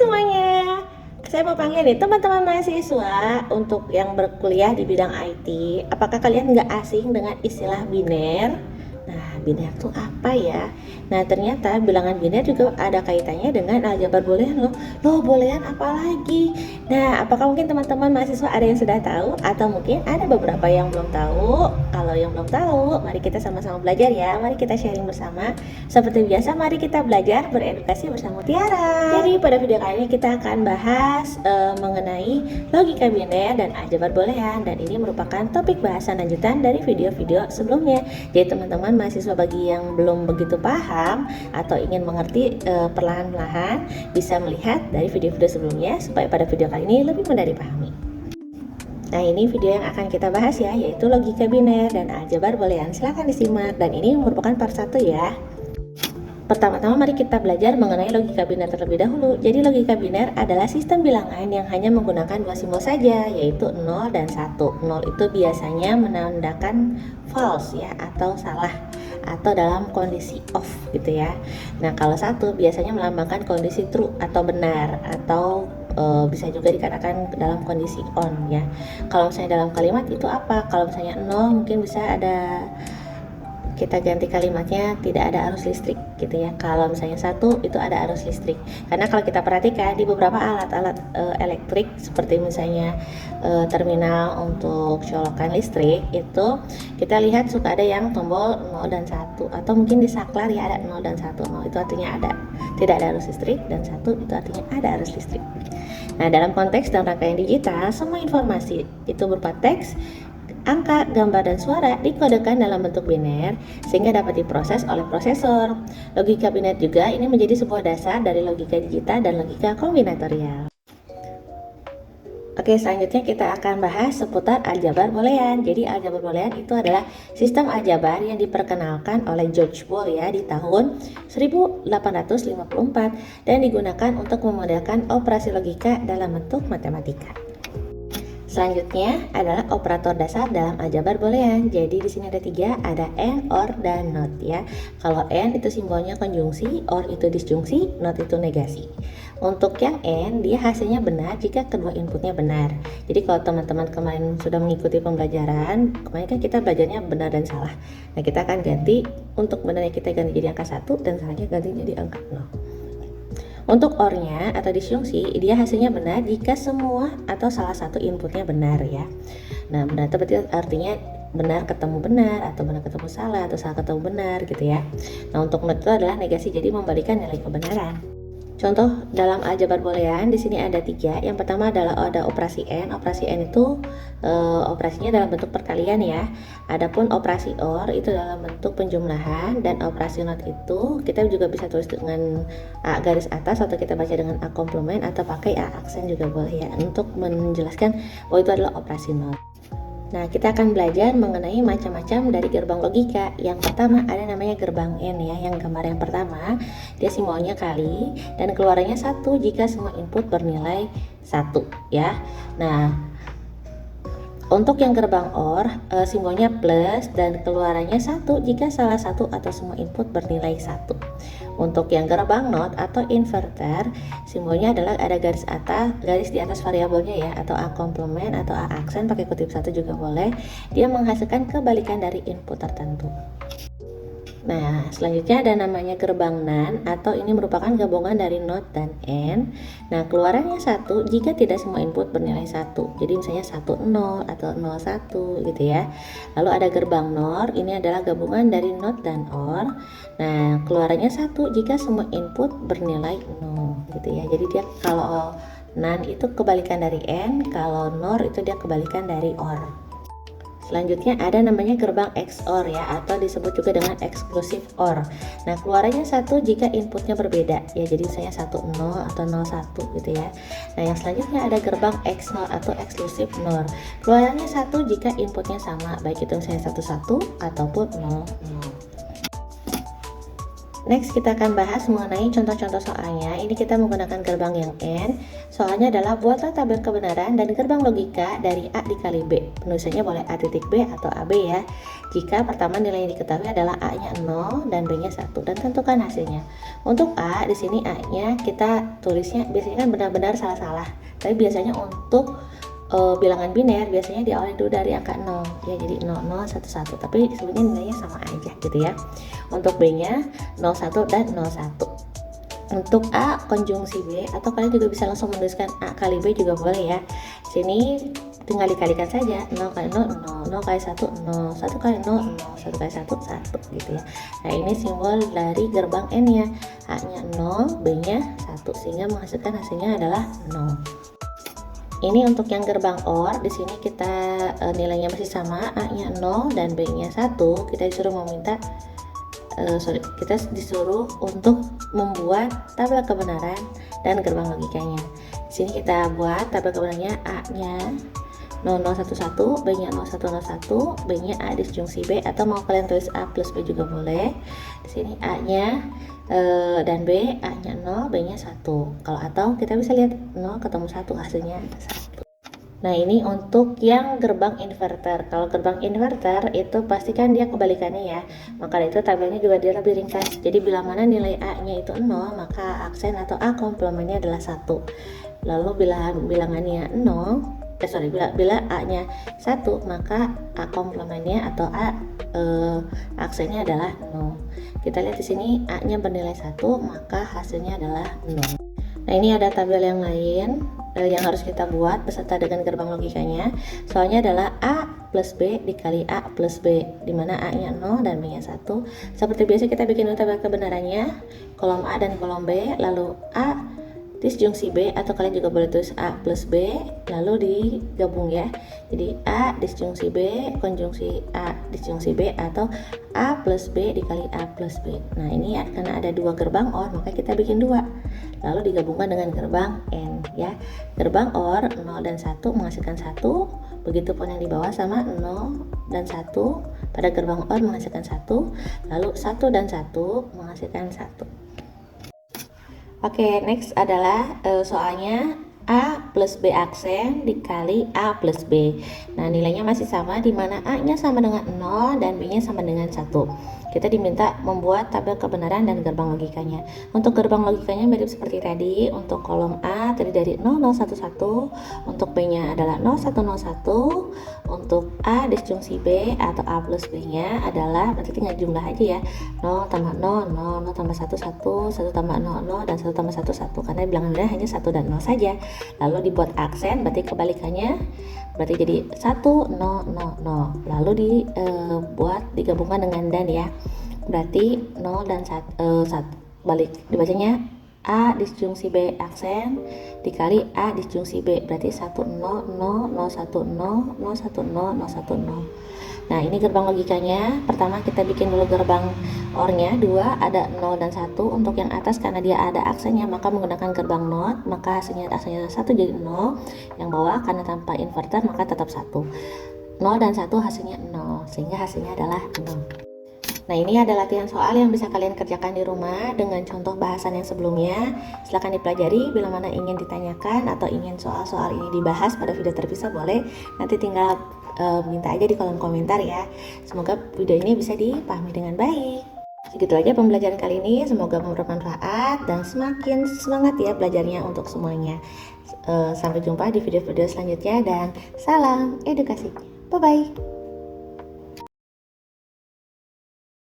semuanya, saya mau panggil nih teman-teman mahasiswa untuk yang berkuliah di bidang IT. Apakah kalian nggak asing dengan istilah biner? Nah, biner itu apa ya? Nah, ternyata bilangan biner juga ada kaitannya dengan aljabar boolean loh. Loh, boolean apa lagi? Nah, apakah mungkin teman-teman mahasiswa ada yang sudah tahu atau mungkin ada beberapa yang belum tahu? Kalau yang belum tahu, mari kita sama-sama belajar ya. Mari kita sharing bersama. Seperti biasa, mari kita belajar beredukasi bersama Tiara. Jadi pada video kali ini kita akan bahas mengenai logika biner dan aljabar boolean, dan ini merupakan topik bahasan lanjutan dari video-video sebelumnya. Jadi teman-teman mahasiswa bagi yang belum begitu paham atau ingin mengerti perlahan-lahan bisa melihat dari video-video sebelumnya supaya pada video kali ini lebih mudah dipahami. Nah, ini video yang akan kita bahas ya, yaitu logika biner dan aljabar boolean. Silahkan disimak, dan ini merupakan part 1 ya. Pertama-tama mari kita belajar mengenai logika biner terlebih dahulu. Jadi logika biner adalah sistem bilangan yang hanya menggunakan dua simbol saja, yaitu 0 dan 1. 0 itu biasanya menandakan false ya, atau salah, atau dalam kondisi off gitu ya. Nah, kalau 1 biasanya melambangkan kondisi true atau benar, atau bisa juga dikatakan dalam kondisi on ya. Kalau misalnya dalam kalimat itu apa? Kalau misalnya 0 mungkin bisa ada, kita ganti kalimatnya tidak ada arus listrik gitu ya. Kalau misalnya 1 itu ada arus listrik, karena kalau kita perhatikan di beberapa alat-alat elektrik seperti misalnya terminal untuk colokan listrik itu kita lihat suka ada yang tombol 0 dan 1, atau mungkin di saklar ya ada 0 dan 1. 0 itu artinya ada tidak ada arus listrik, dan 1 itu artinya ada arus listrik. Nah, dalam konteks dan rangkaian digital, semua informasi itu berupa teks, angka, gambar, dan suara dikodekan dalam bentuk biner sehingga dapat diproses oleh prosesor. Logika biner juga ini menjadi sebuah dasar dari logika digital dan logika kombinatorial. Oke, selanjutnya kita akan bahas seputar aljabar boolean. Jadi aljabar boolean itu adalah sistem aljabar yang diperkenalkan oleh George Boole ya di tahun 1854 dan digunakan untuk memodelkan operasi logika dalam bentuk matematika. Selanjutnya adalah operator dasar dalam aljabar boolean. Jadi di sini ada 3, ada and, or, dan not ya. Kalau and itu simbolnya konjungsi, or itu disjungsi, not itu negasi. Untuk yang and, dia hasilnya benar jika kedua inputnya benar. Jadi kalau teman-teman kemarin sudah mengikuti pembelajaran, kemarin kan kita belajarnya benar dan salah. Nah, kita akan ganti, untuk benarnya kita ganti jadi angka 1 dan salahnya ganti jadi angka 0. Untuk or-nya atau disjungsi, dia hasilnya benar jika semua atau salah satu inputnya benar ya. Nah, benar itu berarti artinya benar ketemu benar, atau benar ketemu salah, atau salah ketemu benar gitu ya. Nah, untuk not itu adalah negasi, jadi membalikan nilai kebenaran. Contoh dalam aljabar boolean di sini ada 3. Yang pertama adalah ada operasi and. Operasi and itu operasinya dalam bentuk perkalian ya. Adapun operasi or itu dalam bentuk penjumlahan, dan operasi not itu kita juga bisa tulis dengan A garis atas, atau kita baca dengan A komplement, atau pakai A aksen juga boleh ya, untuk menjelaskan bahwa itu adalah operasi not. Nah, kita akan belajar mengenai macam-macam dari gerbang logika. Yang pertama ada namanya gerbang N ya, yang gambar yang pertama dia simbolnya kali dan keluarannya 1 jika semua input bernilai 1 ya. Nah, untuk yang gerbang OR simbolnya plus dan keluarannya 1 jika salah satu atau semua input bernilai 1. Untuk yang gerbang NOT atau inverter simbolnya adalah ada garis di atas variabelnya ya, atau A komplement atau A aksen, pakai kutip 1 juga boleh. Dia menghasilkan kebalikan dari input tertentu. Nah, selanjutnya ada namanya gerbang NAND, atau ini merupakan gabungan dari NOT dan AND. Nah, keluarannya 1 jika tidak semua input bernilai 1. Jadi misalnya 1 0 atau 0 1 gitu ya. Lalu ada gerbang NOR, ini adalah gabungan dari NOT dan OR. Nah, keluarannya 1 jika semua input bernilai 0 gitu ya. Jadi dia kalau NAND itu kebalikan dari AND, kalau NOR itu dia kebalikan dari OR. Selanjutnya ada namanya gerbang XOR ya, atau disebut juga dengan exclusive OR. Nah, keluarannya 1 jika inputnya berbeda ya, jadi misalnya 1 0 atau 0 1 gitu ya. Nah, yang selanjutnya ada gerbang XNOR atau exclusive NOR. Keluarannya 1 jika inputnya sama, baik itu misalnya 1 1 ataupun 0 0. Next kita akan bahas mengenai contoh-contoh soalnya. Ini kita menggunakan gerbang yang N. Soalnya adalah buatlah tabel kebenaran dan gerbang logika dari A dikali B. Penulisannya boleh A titik B atau AB ya. Jika pertama nilai yang diketahui adalah A-nya 0 dan B-nya 1 dan tentukan hasilnya. Untuk A di sini A-nya kita tulisnya biasanya kan benar-benar salah-salah. Tapi biasanya untuk bilangan biner biasanya diawali dulu dari angka 0 ya, jadi 0 0 1 1, tapi sebenarnya nilainya sama aja gitu ya. Untuk B nya 0 1 dan 0 1. Untuk A konjungsi B, atau kalian juga bisa langsung menuliskan A kali B juga boleh ya. Sini tinggal dikalikan saja, 0 kali 0 0, 0 kali 1 0, 1 kali 0 0, 1 kali 1 1 gitu ya. Nah ini simbol dari gerbang N nya, A nya 0, B nya 1, sehingga menghasilkan hasilnya adalah 0. Ini untuk yang gerbang OR, di sini kita nilainya masih sama, A-nya 0 dan B-nya 1. Kita disuruh untuk membuat tabel kebenaran dan gerbang logikanya. Di sini kita buat tabel kebenarannya, A-nya 0011, B-nya 0101, B-nya A disjungsi B, atau mau kalian tulis A plus B juga boleh. Di sini A-nya dan B, A-nya 0, B-nya 1. Atau kita bisa lihat 0 ketemu 1, hasilnya 1. Nah ini untuk yang gerbang inverter. Kalau gerbang inverter itu pastikan dia kebalikannya ya. Maka itu tabelnya juga dia lebih ringkas. Jadi bila mana nilai A-nya itu 0, maka aksen atau A komplemennya adalah 1. Lalu bila bilangannya 0, bila A-nya 1, maka A komplemennya atau A aksennya adalah 0. Kita lihat di sini A-nya bernilai 1, maka hasilnya adalah 0. Nah, ini ada tabel yang lain yang harus kita buat beserta dengan gerbang logikanya. Soalnya adalah A plus B dikali A plus B, dimana A-nya 0 dan B-nya 1. Seperti biasa kita bikin tabel kebenarannya, kolom A dan kolom B, lalu A disjungsi B, atau kalian juga boleh tulis A plus B lalu digabung ya. Jadi A disjungsi B konjungsi A disjungsi B, atau A plus B dikali A plus B. Nah ini ya, karena ada dua gerbang OR maka kita bikin dua lalu digabungkan dengan gerbang N ya. Gerbang OR 0 dan 1 menghasilkan 1, begitupun yang di bawah sama 0 dan 1 pada gerbang OR menghasilkan 1, lalu 1 dan 1 menghasilkan 1. Oke, next adalah soalnya A plus B aksen dikali A plus B. Nah, nilainya masih sama, di mana A-nya sama dengan 0 dan B-nya sama dengan 1. Kita diminta membuat tabel kebenaran dan gerbang logikanya. Untuk gerbang logikanya mirip seperti tadi. Untuk kolom A terdiri dari 0011, untuk B-nya adalah 0101, untuk A disjungsi B atau A plus B-nya adalah, berarti tinggal jumlah aja ya, 0 tambah 0, 0, 0 tambah 1, 1, 1 tambah 0, 0, dan 1 tambah 1, 1, karena bilangan nilai hanya 1 dan 0 saja. Lalu dibuat aksen, berarti kebalikannya, berarti jadi 1, 0, 0, 0. Lalu dibuat digabungkan dengan dan ya, berarti 0 dan 1, balik dibacanya A disjungsi B aksen dikali A disjungsi B, berarti 1 0 0 0 1 0 0 1 0 0 1 0. Nah ini gerbang logikanya. Pertama kita bikin dulu gerbang OR-nya, 2 ada 0 dan 1. Untuk yang atas karena dia ada aksennya maka menggunakan gerbang NOT, maka hasilnya 1 jadi 0. Yang bawah karena tanpa inverter maka tetap 1. 0 dan 1 hasilnya 0, sehingga hasilnya adalah 0. Nah ini ada latihan soal yang bisa kalian kerjakan di rumah dengan contoh bahasan yang sebelumnya. Silahkan dipelajari, bila mana ingin ditanyakan atau ingin soal-soal ini dibahas pada video terpisah boleh. Nanti tinggal minta aja di kolom komentar ya. Semoga video ini bisa dipahami dengan baik. Segitu aja pembelajaran kali ini, semoga bermanfaat dan semakin semangat ya belajarnya untuk semuanya. Sampai jumpa di video-video selanjutnya dan salam edukasi. Bye-bye.